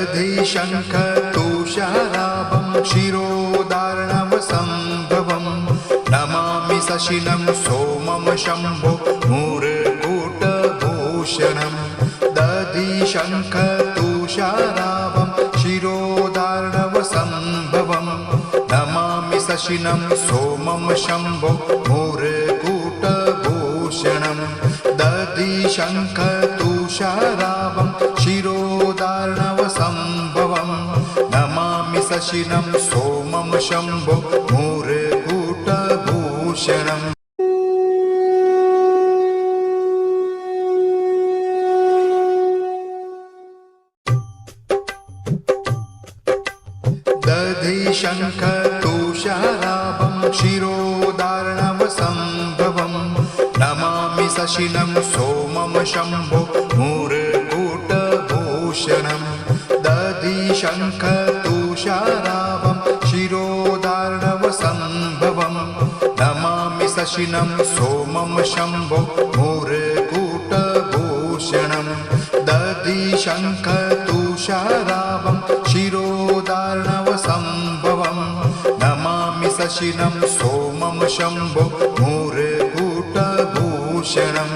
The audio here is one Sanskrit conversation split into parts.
दधि शंख तुषाराभं क्षीरोदार्णवसंभवं नमामि शशिनं सोमं शम्भो मूर्धकूटभूषणं दधि शंख तुषाराभं क्षीरोदार्णवसंभवं नमामि शशिनं सोमं शम्भो मूर्धकूटभूषणं दधि शंख तुषाराभं क्षीरोदार्णवसंभवं नमामि शशिनं सोमं शम्भो मूर्धकूटभूषणम् दधि शंख तुषाराभं क्षीरोदार्णवसंभवं नमामि शशिनं सोमं शम्भो मूर्धकूटभूषणं दधि शंख तुषाराभं क्षीरोदार्णवसंभवं नमामि शशिनं सोमं शम्भो मूर्धकूटभूषणं दधि शंख तुषाराभं क्षीरोदार्णवसंभवं नमामि शशिनं सोमं शम्भो मूर्धकूटभूषणम्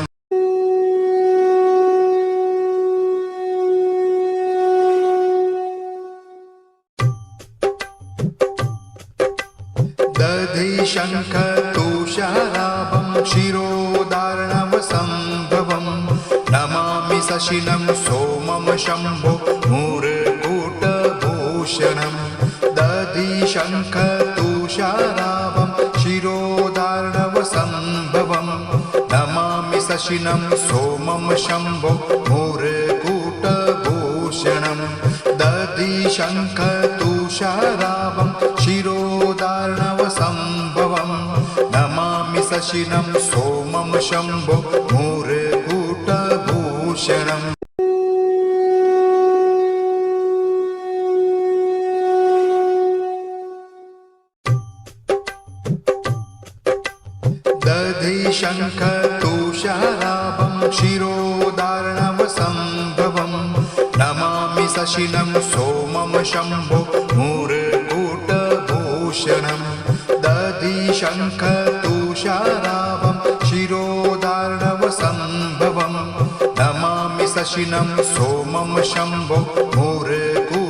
दधि शंख तुषाराभं क्षीरोदार्णवसंभवं नमामि शशिनं सोमं शम्भो मूर्धकूटभूषणं दधि शंख तुषाराभं क्षीरोदार्णवसंभवं नमामि शशिनं सोमं शम्भो मूर्धकूटभूषणं दधि शंख तुषाराभं क्षीरोदार्णवसंभवं नमामि शशिनं सोमं शम्भो मूर्धकूटभूषणम् दधि शंख तुषाराभं क्षीरोदार्णवसंभवं नमामि शशिनं सोमं शम्भो मूर्धकूटभूषणं दधि शंख तुषाराभं क्षीरोदार्णवसंभवं नमामि शशिनं सोमं शम्भो मूर्धकूटभूषणं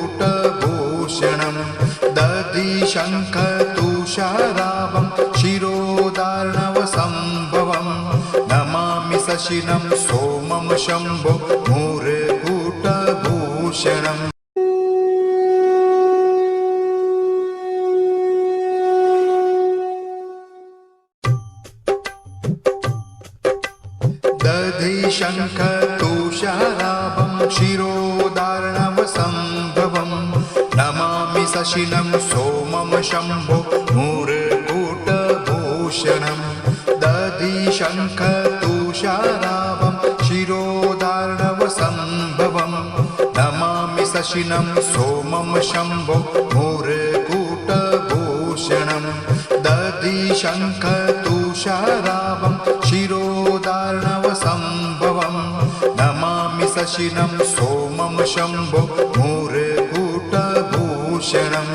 दधि शंख तुषाराभं क्षीरोदार्णवसंभवं नमामि शशिनं सोमं शम्भो मूर्धकूटभूषणम् दधि शंख तुषाराभं क्षीरोदार्णवसंभवं नमामि शशिनं सोमं शम्भो मूर्धकूटभूषणं दधि शंख तुषाराभं क्षीरोदार्णवसंभवं नमामि शशिनं सोमं शम्भो मूर्धकूटभूषणं दधि शंख तुषाराभं क्षीरोदार्णवसंभवं नमामि शशिनं सोमं शम्भो मूर्धकूटभूषणम्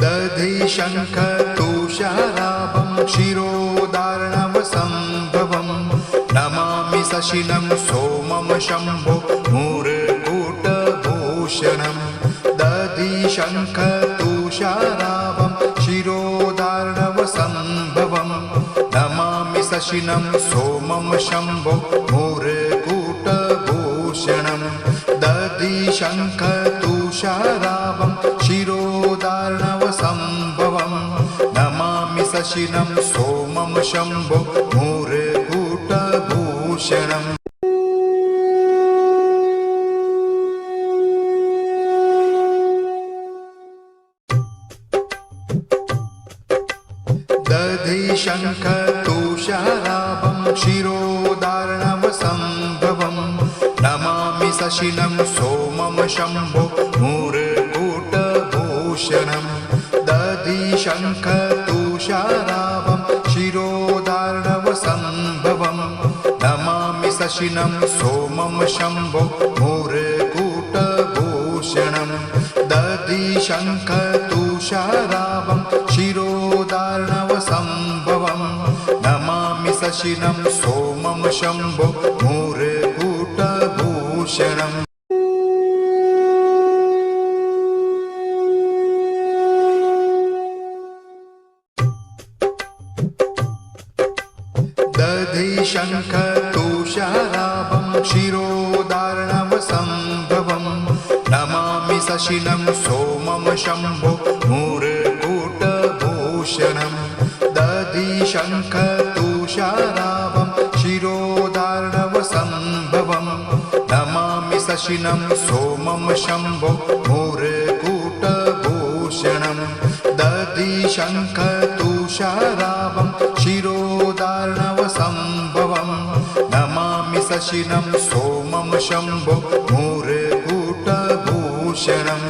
दधि शंख तुषाराभं क्षीरोदार्णवसंभवं नमामि शशिनं सोमं शम्भो मूर्धकूटभूषणं दधि शंख तुषाराभं क्षीरोदार्णवसंभवं नमामि शशिनं सोमं शम्भो मूर्धकूटभूषणं दधि शंख तुषाराभं क्षीरोदार्णवसंभवं नमामि शशिनं सोमं शम्भो मूर्धकूटभूषणम् दधि शंख तुषाराभं क्षीरोदार्णवसंभवं नमामि शशिनं सोमं शम्भो मूर्धकूटभूषणं दधि शंख तुषाराभं शङ्खतुषाराभं शिरोदार्णवसम्भवं नमामि शशिनं सोमं शम्भो मूर्धकूटभूषणं दधिशङ्खतुषाराभं शिरोदार्णवसम्भवं नमामि शशिनं सोमं शम्भो मूर्धकूटभूषणम् दधिशङ्खतुषाराभं शिरोदार्णवसम्भवं नमामि शशिनं सोमं शम्भो मूर्धकूटभूषणं दधिशङ्खतुषाराभं शिरोदार्णवसम्भवं नमामि शशिनं सोमं शम्भो मूर्धकूटभूषणं दधिशङ्खतुषाराभं शिरोदार्णवसम्भवं नमामि शशिनं सोमं शम्भो मूर्धकूटभूषणम्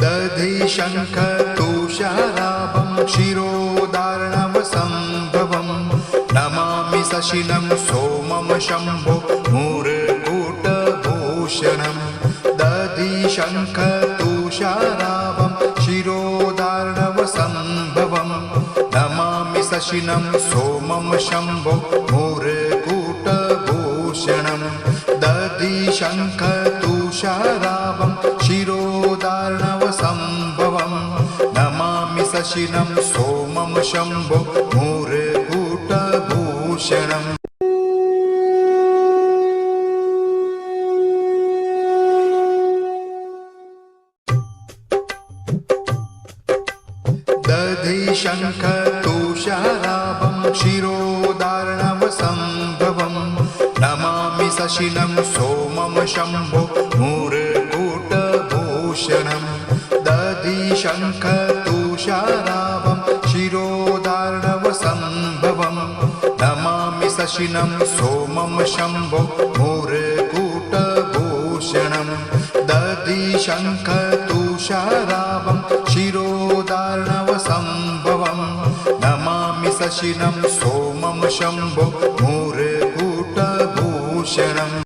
दधिशङ्खतुषाराभं शिरोदार्णवसम्भवं नमामि शशिनं सोमं शम्भो मूर्धकूटभूषणं दधिशङ्खतुषाराभं शिरोदार्णवसम्भवं नमामि शशिनं सोमं शम्भो मूर्धकूटभूषणं दधिशङ्खतुषाराभं शिरोदार्णवसम्भवं नमामि शशिनं सोमं शम्भो मूर्धकूटभूषणम् दधिशङ्खतुषाराभं शिरोदार्णवसम्भवं नमामि शशिनं सोमं शम्भो मूर्धकूटभूषणं दधिशङ्खतुषाराभं शिरोदार्णवसम्भवं नमामि शशिनं सोमं शम्भो मूर्धकूटभूषणं दधिशङ्खतुषाराभं शिरोदार्णवसम्भवं नमामि शशिनं सोमं शम्भो मूर्धकूटभूषणम्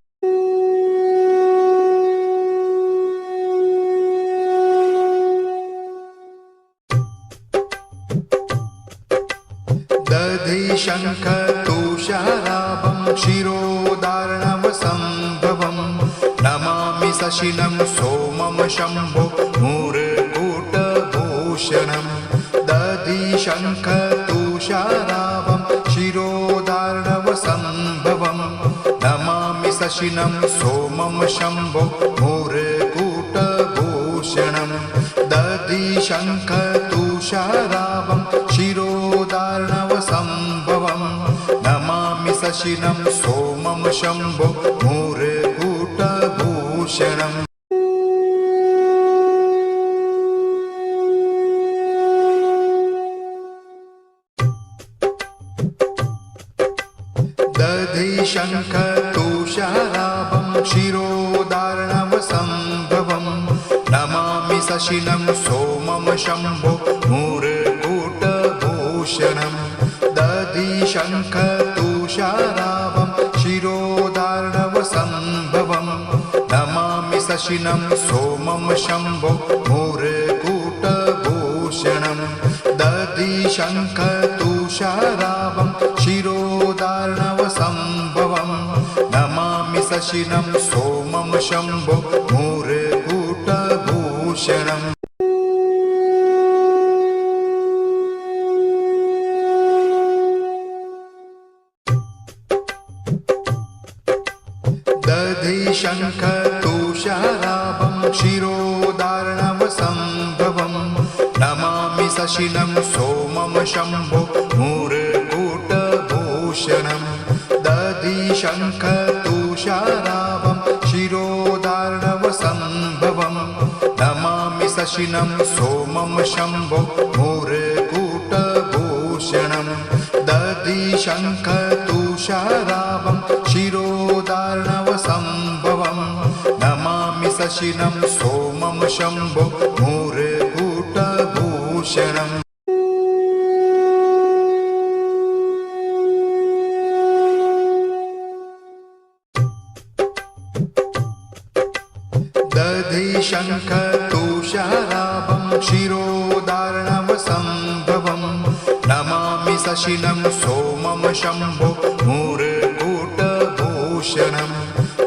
दधिशङ्खतुषाराभं शिरोदार्णवसम्भवं नमामि शशिनं सोमं शम्भो मूर्धकूटभूषणं दधिशङ्खतुषाराभं शिरोदार्णवसम्भवं नमामि शशिनं सोमं शम्भो मूर्धकूटभूषणं दधिशङ्खतुषाराभं शिरोदार्णवसम्भवं नमामि शशिनं सोमं शम्भो मूर्धकूटभूषणम् दधिशङ्खतुषाराभं शिरोदार्णवसम्भवं नमामि शशिनं सोमं शम्भो मूर्धकूटभूषणं दधिशङ्खतुषाराभं शिरोदार्णवसम्भवं नमामि शशिनं सोमं शम्भो मूर्धकूटभूषणं दधिशङ्खतुषाराभं शिरोदार्णवसम्भवं नमामि शशिनं सोमं शम्भो मूर्धकूटभूषणम् दधिशङ्खतुषाराभं शिरोदार्णवसम्भवं नमामि शशिनं सोमं शम्भो मूर्धकूटभूषणं दधिशङ्खतुषाराभं शिरोदार्णवसम्भवं नमामि शशिनं सोमं शम्भो मूर्धकूटभूषणं दधिशङ्खतुषाराभं तुषारावं शिरोदार्णवसम्भवं नमामि शशिनं सोमं शम्भो मूर्धकूटभूषणम् दधिशङ्खतुषारावं शिरोदार्णवसम्भवं नमामि शशिनं सोमं शम्भो मूर्धकूटभूषणम्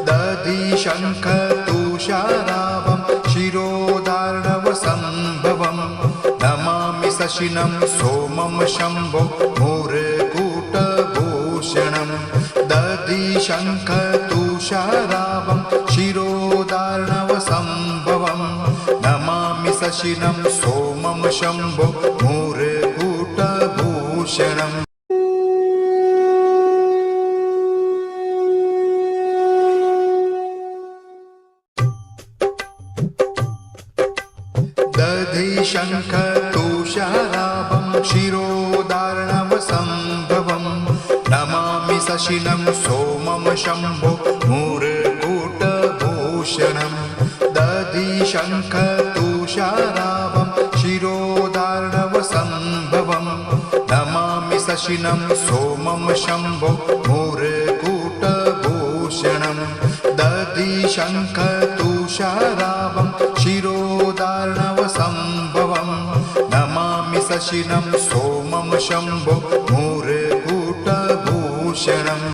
दधिशङ्खतुषारावं शिरोदार्णवसम्भवं नमामि शशिनं सोमं शम्भो मूर्धकूटभूषणम् दधिशङ्खतुषारावं शिरोदार्णवसम्भवं नमामि शशिनं सोमं शम्भो मूर्धकूटभूषणम् दधिशङ्खतुषारावं शिरोदार्णवसम्भवं नमामि शशिनं सोमं शम्भो मूर्धकूटभूषणम् दधिशङ्खतुषारावं शिरोदार्णवसम्भवं नमामि शशिनं सोमं शम्भो मूर्धकूटभूषणम् दधिशङ्खतुषारावं शिरोदार्णवसम्भवं नमामि शशिनं सोमं शम्भो मूर्धकूटभूषणम्